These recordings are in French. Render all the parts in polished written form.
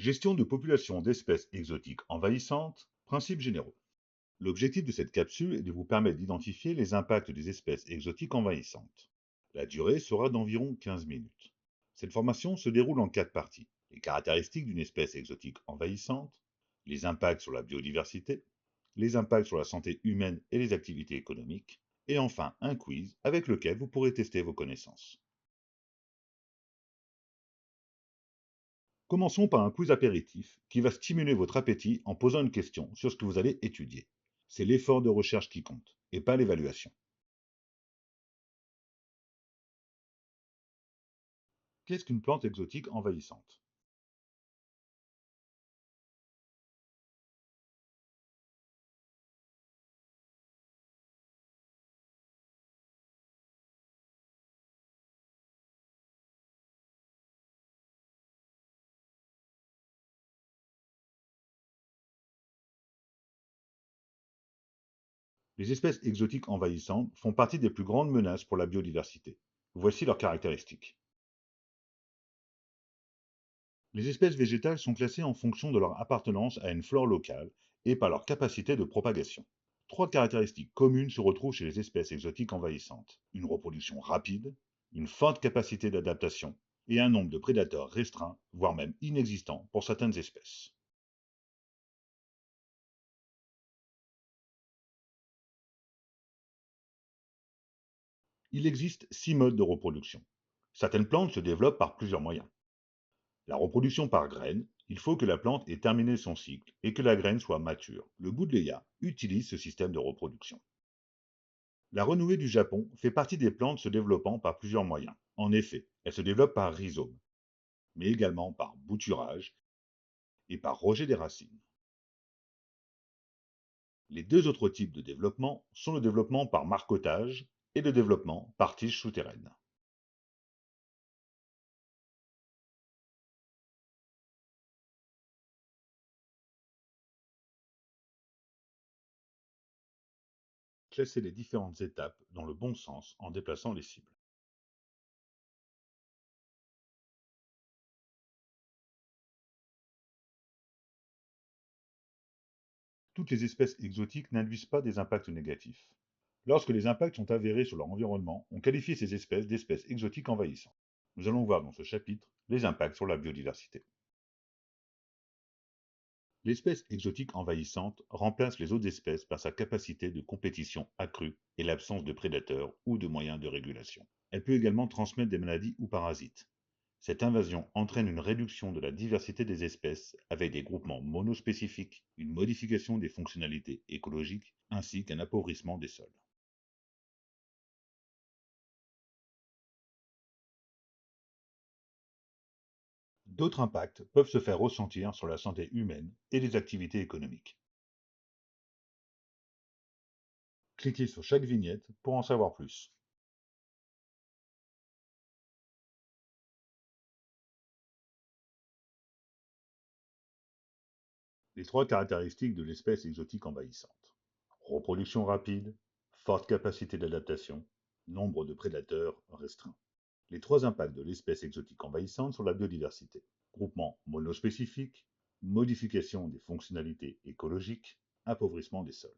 Gestion de population d'espèces exotiques envahissantes, principes généraux. L'objectif de cette capsule est de vous permettre d'identifier les impacts des espèces exotiques envahissantes. La durée sera d'environ 15 minutes. Cette formation se déroule en 4 parties. Les caractéristiques d'une espèce exotique envahissante, les impacts sur la biodiversité, les impacts sur la santé humaine et les activités économiques, et enfin un quiz avec lequel vous pourrez tester vos connaissances. Commençons par un quiz apéritif qui va stimuler votre appétit en posant une question sur ce que vous allez étudier. C'est l'effort de recherche qui compte, et pas l'évaluation. Qu'est-ce qu'une plante exotique envahissante? Les espèces exotiques envahissantes font partie des plus grandes menaces pour la biodiversité. Voici leurs caractéristiques. Les espèces végétales sont classées en fonction de leur appartenance à une flore locale et par leur capacité de propagation. Trois caractéristiques communes se retrouvent chez les espèces exotiques envahissantes. Une reproduction rapide, une forte capacité d'adaptation et un nombre de prédateurs restreint, voire même inexistant pour certaines espèces. Il existe 6 modes de reproduction. Certaines plantes se développent par plusieurs moyens. La reproduction par graines, il faut que la plante ait terminé son cycle et que la graine soit mature. Le Buddleia utilise ce système de reproduction. La renouée du Japon fait partie des plantes se développant par plusieurs moyens. En effet, elle se développe par rhizome, mais également par bouturage et par rejet des racines. Les deux autres types de développement sont le développement par marcottage et le développement par tige souterraine. Classer les différentes étapes dans le bon sens en déplaçant les cibles. Toutes les espèces exotiques n'induisent pas des impacts négatifs. Lorsque les impacts sont avérés sur leur environnement, on qualifie ces espèces d'espèces exotiques envahissantes. Nous allons voir dans ce chapitre les impacts sur la biodiversité. L'espèce exotique envahissante remplace les autres espèces par sa capacité de compétition accrue et l'absence de prédateurs ou de moyens de régulation. Elle peut également transmettre des maladies ou parasites. Cette invasion entraîne une réduction de la diversité des espèces avec des groupements monospécifiques, une modification des fonctionnalités écologiques ainsi qu'un appauvrissement des sols. D'autres impacts peuvent se faire ressentir sur la santé humaine et les activités économiques. Cliquez sur chaque vignette pour en savoir plus. Les trois caractéristiques de l'espèce exotique envahissante. Reproduction rapide, forte capacité d'adaptation, nombre de prédateurs restreint. Les trois impacts de l'espèce exotique envahissante sur la biodiversité. Groupement monospécifique, modification des fonctionnalités écologiques, appauvrissement des sols.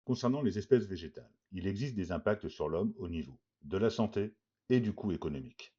Concernant les espèces végétales, il existe des impacts sur l'homme au niveau de la santé et du coût économique.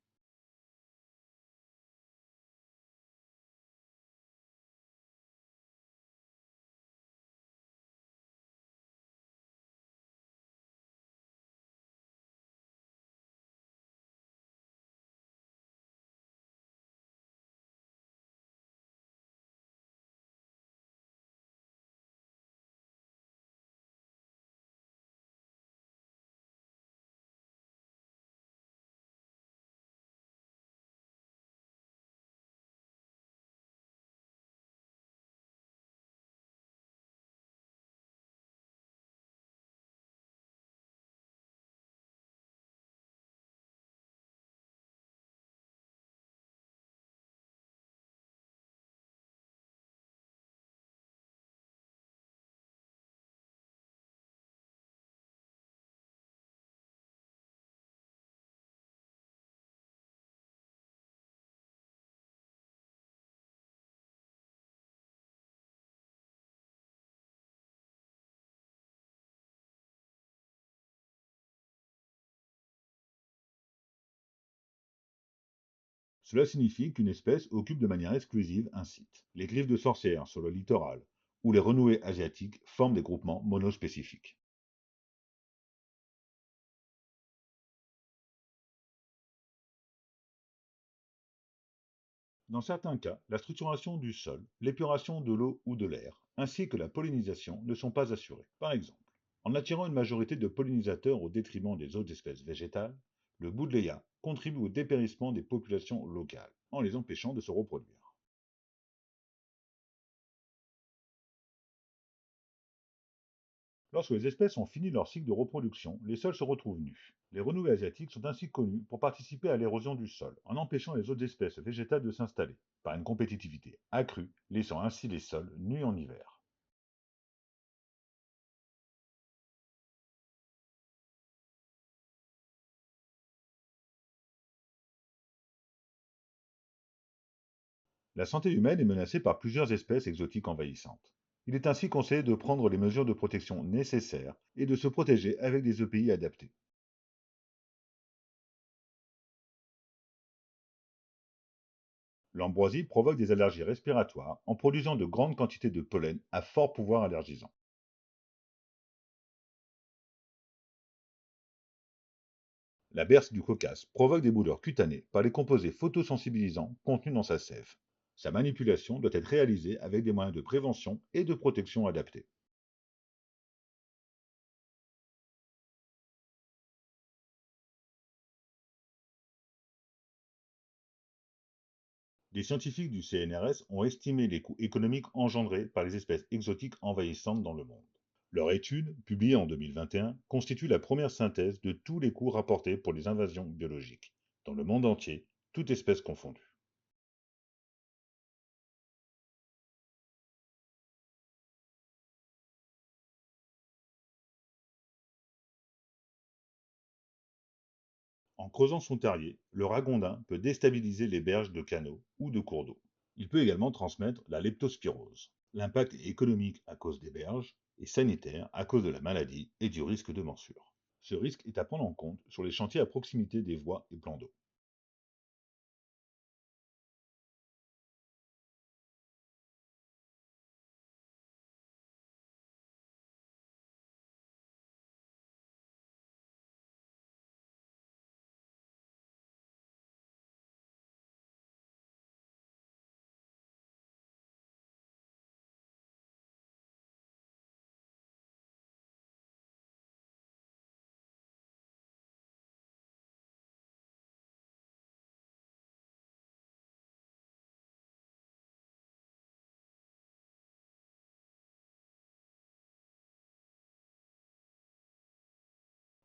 Cela signifie qu'une espèce occupe de manière exclusive un site. Les griffes de sorcière sur le littoral ou les renouées asiatiques forment des groupements monospécifiques. Dans certains cas, la structuration du sol, l'épuration de l'eau ou de l'air, ainsi que la pollinisation ne sont pas assurées. Par exemple, en attirant une majorité de pollinisateurs au détriment des autres espèces végétales, le boudléa contribue au dépérissement des populations locales, en les empêchant de se reproduire. Lorsque les espèces ont fini leur cycle de reproduction, les sols se retrouvent nus. Les renouées asiatiques sont ainsi connues pour participer à l'érosion du sol, en empêchant les autres espèces végétales de s'installer, par une compétitivité accrue, laissant ainsi les sols nus en hiver. La santé humaine est menacée par plusieurs espèces exotiques envahissantes. Il est ainsi conseillé de prendre les mesures de protection nécessaires et de se protéger avec des EPI adaptés. L'ambroisie provoque des allergies respiratoires en produisant de grandes quantités de pollen à fort pouvoir allergisant. La berce du Caucase provoque des brûlures cutanées par les composés photosensibilisants contenus dans sa sève. Sa manipulation doit être réalisée avec des moyens de prévention et de protection adaptés. Des scientifiques du CNRS ont estimé les coûts économiques engendrés par les espèces exotiques envahissantes dans le monde. Leur étude, publiée en 2021, constitue la première synthèse de tous les coûts rapportés pour les invasions biologiques, dans le monde entier, toutes espèces confondues. En creusant son terrier, le ragondin peut déstabiliser les berges de canaux ou de cours d'eau. Il peut également transmettre la leptospirose. L'impact est économique à cause des berges et sanitaire à cause de la maladie et du risque de morsure. Ce risque est à prendre en compte sur les chantiers à proximité des voies et plans d'eau.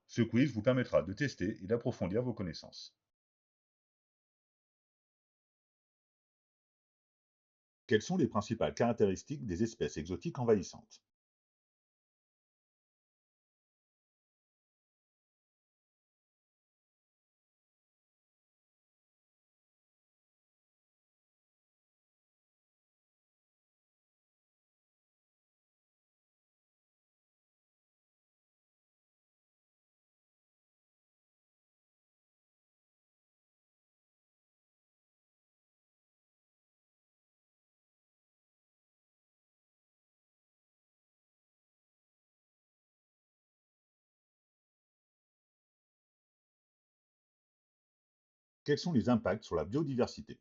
Ce quiz vous permettra de tester et d'approfondir vos connaissances. Quelles sont les principales caractéristiques des espèces exotiques envahissantes? Quels sont les impacts sur la biodiversité?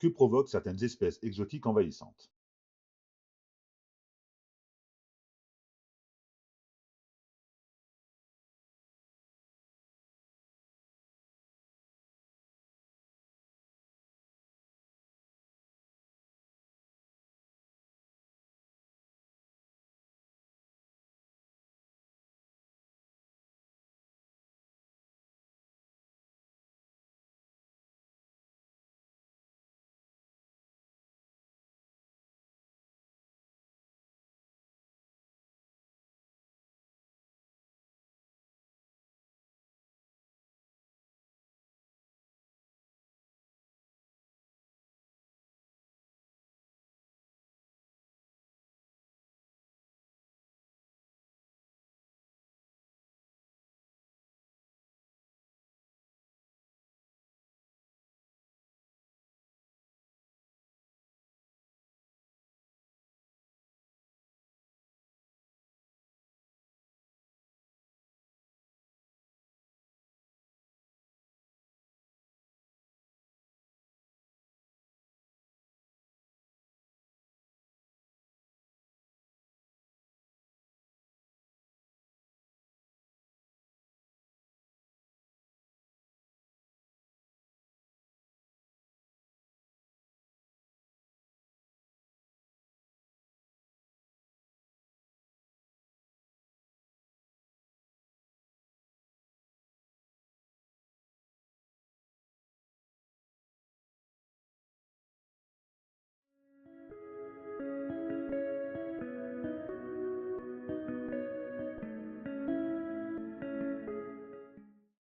Que provoquent certaines espèces exotiques envahissantes?